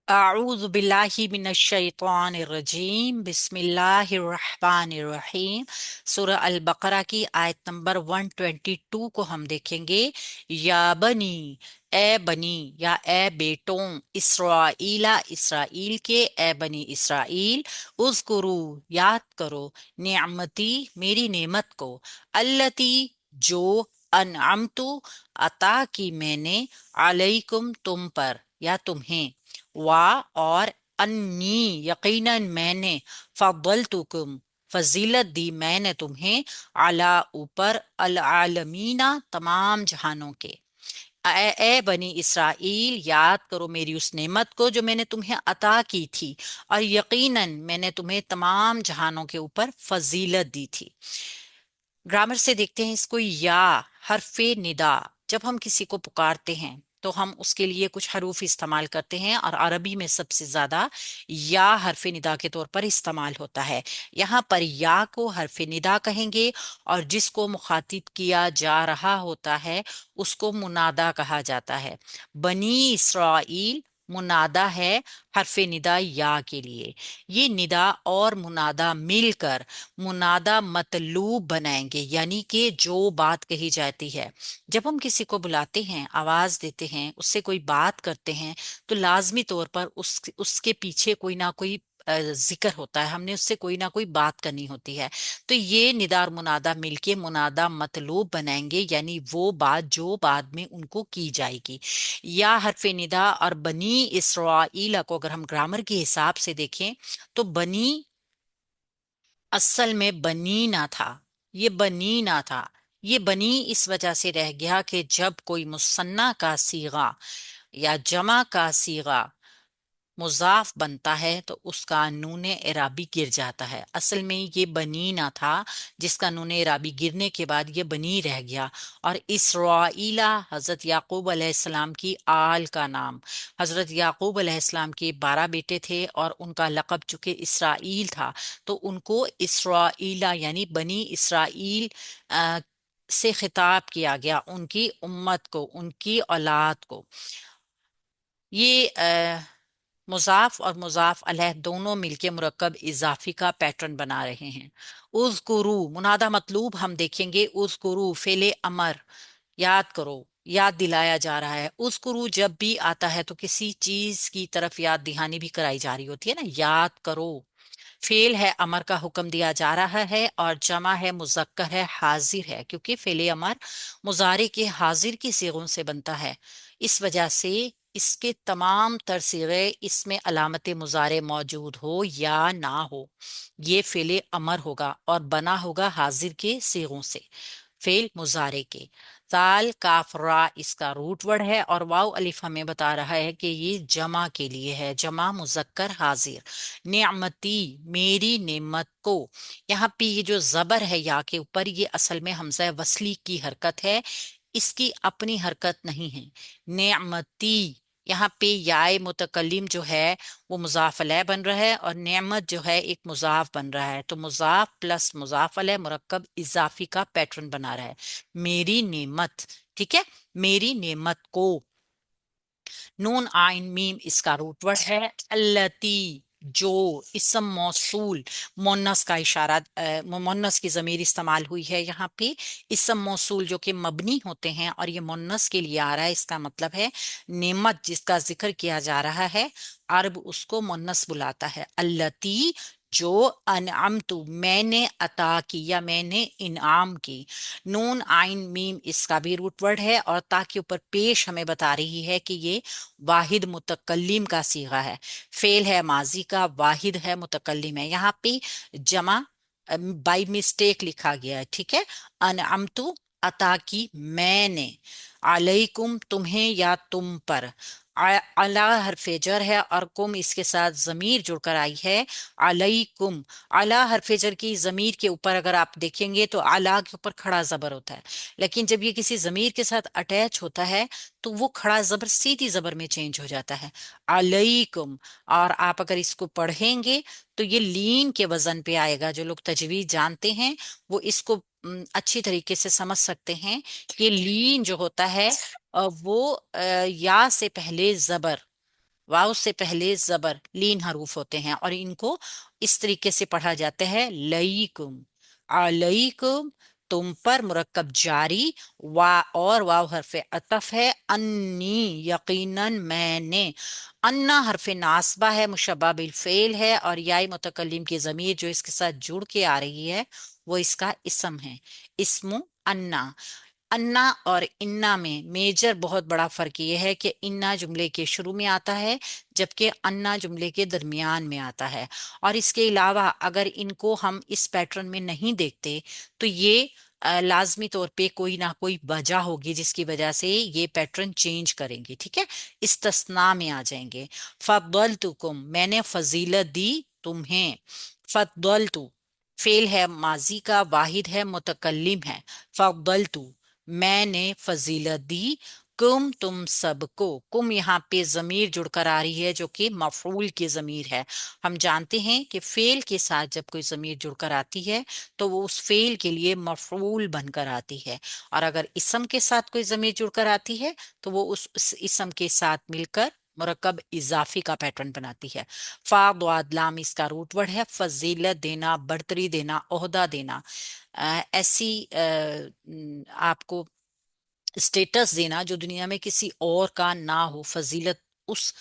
अऊज़ु बिल्लाहि मिनश शैतानिर रजीम बिस्मिल्लाहिर्रहमानिर रहीम। सूरह अल बकरा की आयत नंबर 122 को हम देखेंगे। या बनी, ए बनी या ए बेटों, इसराइला इसराइल के, ए बनी इसराइल, उज़कुरू याद करो, निअमती मेरी नेमत को, अल्लती जो, अनअमतु अता की मैंने, अलैकुम तुम पर या तुम्हें, वा और, अन्नी यकीनन मैंने, फضलतुकुम फजीलत दी मैंने तुम्हें, अला ऊपर, अल आलमीना तमाम जहानों के। ए बनी इसराइल याद करो मेरी उस नेमत को जो मैंने तुम्हें अता की थी, और यकीनन मैंने तुम्हें तमाम जहानों के ऊपर फजीलत दी थी। ग्रामर से देखते हैं इसको। या हरफे निदा, जब हम किसी को पुकारते हैं तो हम उसके लिए कुछ हरूफ इस्तेमाल करते हैं, और अरबी में सबसे ज्यादा या हरफे निदा के तौर पर इस्तेमाल होता है। यहाँ पर या को हरफे निदा कहेंगे, और जिसको मुखातिब किया जा रहा होता है उसको मुनादा कहा जाता है। बनी इसराइल मुनादा है हरफे निदा या के लिए। ये निदा और मुनादा मिलकर मुनादा मतलूब बनाएंगे, यानी कि जो बात कही जाती है। जब हम किसी को बुलाते हैं, आवाज देते हैं, उससे कोई बात करते हैं, तो लाजमी तौर पर उसके पीछे कोई ना कोई जिक्र होता है, हमने उससे कोई ना कोई बात करनी होती है। तो ये निदा और मुनादा मिलके मुनादा मतलूब बनाएंगे, यानी वो बात जो बाद में उनको की जाएगी। या हरफे निदा और बनी इसराइल को अगर हम ग्रामर के हिसाब से देखें तो बनी असल में बनी ना था, ये बनी ना था। ये बनी इस वजह से रह गया कि जब कोई मुसन्ना का सीगा या जमा का सीगा मुजाफ बनता है तो उसका नून इराबी गिर जाता है। असल में ये बनी ना था, जिसका नून इराबी गिरने के बाद ये बनी रह गया। और इसराइला हजरत याकूब अलैहिस्सलाम की आल का नाम। हजरत याकूब अलैहिस्सलाम के 12 बेटे थे और उनका लक़ब चूंकि इसराइल था, तो उनको इसराइला यानी बनी इसराइल से खिताब किया गया, उनकी उम्मत को, उनकी औलाद को। ये मुजाफ और मुजाफ अलैह दोनों मिलके मुरक्कब इजाफी का पैटर्न बना रहे हैं। उज़कुरू मुनादा मतलूब हम देखेंगे। उज़कुरू फेले अमर, याद करो, याद दिलाया जा रहा है। उज़कुरू जब भी आता है तो किसी चीज की तरफ याद दहानी भी कराई जा रही होती है ना, याद करो। फेल है, अमर का हुक्म दिया जा रहा है, और जमा है, मुजक्कर है, हाजिर है, क्योंकि फेले अमर मुजारे के हाजिर की सीगों से बनता है। इस वजह से इसके तमाम तर सीगे इसमें अलामत मुजारे मौजूद हो या ना हो, ये फेले अमर होगा और बना होगा हाजिर के सीगों से, फेल मुजारे के। ताल काफ रा इसका रूट वर्ड है, और वाव अलिफ हमें बता रहा है कि ये जमा के लिए है, जमा मुजक्कर हाजिर। नेमती मेरी नेमत को, यहाँ पे ये जो जबर है या के ऊपर, ये असल में हमजा वसली की हरकत है, इसकी अपनी हरकत नहीं है। नेमती यहाँ पे याय मुतकल्लिम जो है वो मुजाफ अलैह बन रहा है, और नेमत जो है एक मुजाफ बन रहा है, तो मुजाफ प्लस मुजाफ अलैह मुरक्कब इजाफी का पैटर्न बना रहा है। मेरी नेमत, ठीक है, मेरी नेमत को। नून आइन मीम इसका रूट वर्ड है। अल्लती जो, इसम मौसूल, मोन्नस का इशारा, मोन्नस की जमीर इस्तेमाल हुई है यहाँ पे। इसम मौसूल जो कि मबनी होते हैं और ये मोन्नस के लिए आ रहा है, इसका मतलब है नेमत जिसका जिक्र किया जा रहा है, अरब उसको मोन्नस बुलाता है। अल्लती जो, अनअमतु मैंने अता की या मैंने इनाम की। नून आइन मीम इसका भी रूट वर्ड है, और ता के ऊपर पेश हमें बता रही है कि ये वाहिद मुतकल्लिम का सीगा है। फेल है माजी का, वाहिद है मुतकल्लिम है। यहाँ पे जमा बाई मिस्टेक लिखा गया है, ठीक है। अनअमतु अता की मैंने, अलैकुम तुम्हें या तुम पर। अला हरफे जर है और कुम इसके साथ जमीर जुड़कर आई है, अलैकुम। अला हरफे जर की जमीर के ऊपर अगर आप देखेंगे तो अला के ऊपर खड़ा जबर होता है, लेकिन जब ये किसी जमीर के साथ अटैच होता है तो वो खड़ा जबर सीधी जबर में चेंज हो जाता है, अलैकुम। और आप अगर इसको पढ़ेंगे तो ये लीन के वजन पे आएगा। जो लोग तजवीज जानते हैं वो इसको अच्छी तरीके से समझ सकते हैं कि लीन जो होता है वो या से पहले जबर واو سے پہلے زبر لین حروف ہوتے ہیں اور ان کو اس طریقے سے پڑھا جاتا ہے لیکم، علیکم، تم پر، مرکب جاری، اور واو حرف عطف ہے، انی یقیناً میں نے، انا حرف ناصبہ ہے، مشبہ بالفعل ہے، اور یائی متکلم کی ضمیر جو اس کے ساتھ جڑ کے آ رہی ہے وہ اس کا اسم ہے، اسم انا۔ انا اور انا میں میجر بہت بڑا فرق یہ ہے کہ انا جملے کے شروع میں آتا ہے جبکہ انا جملے کے درمیان میں آتا ہے، اور اس کے علاوہ اگر ان کو ہم اس پیٹرن میں نہیں دیکھتے تو یہ لازمی طور پہ کوئی نہ کوئی وجہ ہوگی جس کی وجہ سے یہ پیٹرن چینج کریں گے، ٹھیک ہے، استثناء میں آ جائیں گے۔ فضلتکم، میں نے فضیلت دی تمہیں، فضلتو فعل ہے ماضی کا، واحد ہے، متکلم ہے، فضلتو میں نے فضیلت دی، کم تم سب کو، کم یہاں پہ ضمیر جڑ کر آ رہی ہے جو کہ مفعول کی ضمیر ہے۔ ہم جانتے ہیں کہ فعل کے ساتھ جب کوئی ضمیر جڑ کر آتی ہے تو وہ اس فعل کے لیے مفعول بن کر آتی ہے، اور اگر اسم کے ساتھ کوئی ضمیر جڑ کر آتی ہے تو وہ اس اسم کے ساتھ مل کر مرکب اضافی کا پیٹرن بناتی ہے۔ فا ضاد لام اس کا روٹ ورڈ ہے، فضیلت دینا، برتری دینا، عہدہ دینا، ایسی آپ کو اسٹیٹس دینا جو دنیا میں کسی اور کا نہ ہو، فضیلت اس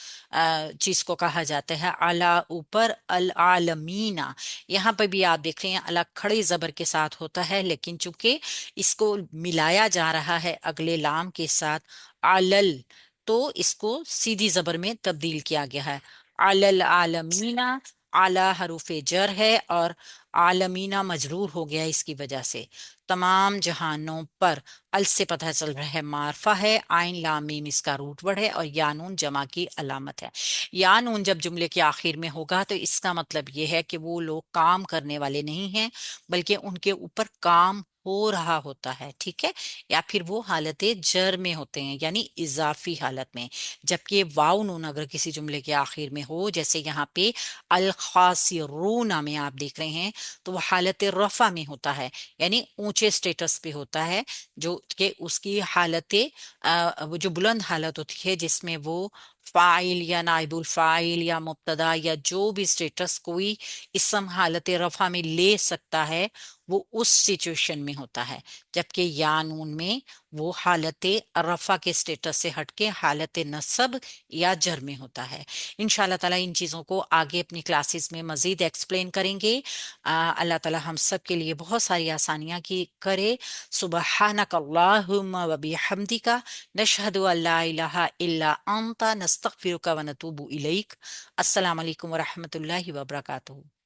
چیز کو کہا جاتا ہے۔ اعلیٰ اوپر، العالمین، یہاں پہ بھی آپ دیکھ رہے ہیں اللہ کھڑے زبر کے ساتھ ہوتا ہے، لیکن چونکہ اس کو ملایا جا رہا ہے اگلے لام کے ساتھ علل، تو اس کو سیدھی زبر میں تبدیل کیا گیا ہے، العالمین۔ اعلی حروف جر ہے اور عالمینہ مجرور ہو گیا اس کی وجہ سے، تمام جہانوں پر، ال سے پتہ چل رہا ہے معرفہ ہے، آئین لام میم اس کا روٹ ورڈ ہے، اور یا نون جمع کی علامت ہے۔ یا نون جب جملے کے آخر میں ہوگا تو اس کا مطلب یہ ہے کہ وہ لوگ کام کرنے والے نہیں ہیں بلکہ ان کے اوپر کام ہو رہا ہوتا ہے، ٹھیک ہے، یا پھر وہ حالت جر میں ہوتے ہیں یعنی اضافی حالت میں، جبکہ واو نون اگر کسی جملے کے آخر میں ہو جیسے یہاں پہ الخاسرون میں آپ دیکھ رہے ہیں تو وہ حالت رفع میں ہوتا ہے، یعنی اونچے سٹیٹس پہ ہوتا ہے، جو کہ اس کی حالت وہ جو بلند حالت ہوتی ہے جس میں وہ فاعل یا نائب الفاعل یا مبتدا یا جو بھی سٹیٹس کوئی اسم حالت رفع میں لے سکتا ہے وہ اس سچویشن میں ہوتا ہے، جبکہ یا نون میں وہ حالت رفع کے سٹیٹس سے ہٹ کے حالت نصب یا جر میں ہوتا ہے۔ انشاءاللہ تعالیٰ ان چیزوں کو آگے اپنی کلاسز میں مزید ایکسپلین کریں گے۔ اللہ تعالیٰ ہم سب کے لیے بہت ساری آسانیاں کی کرے۔ سبحانک اللہم و بحمدک، نشہد ان لا الہ الا انت، نستغفرک و نتوب الیک۔ السلام علیکم ورحمۃ اللہ وبرکاتہ۔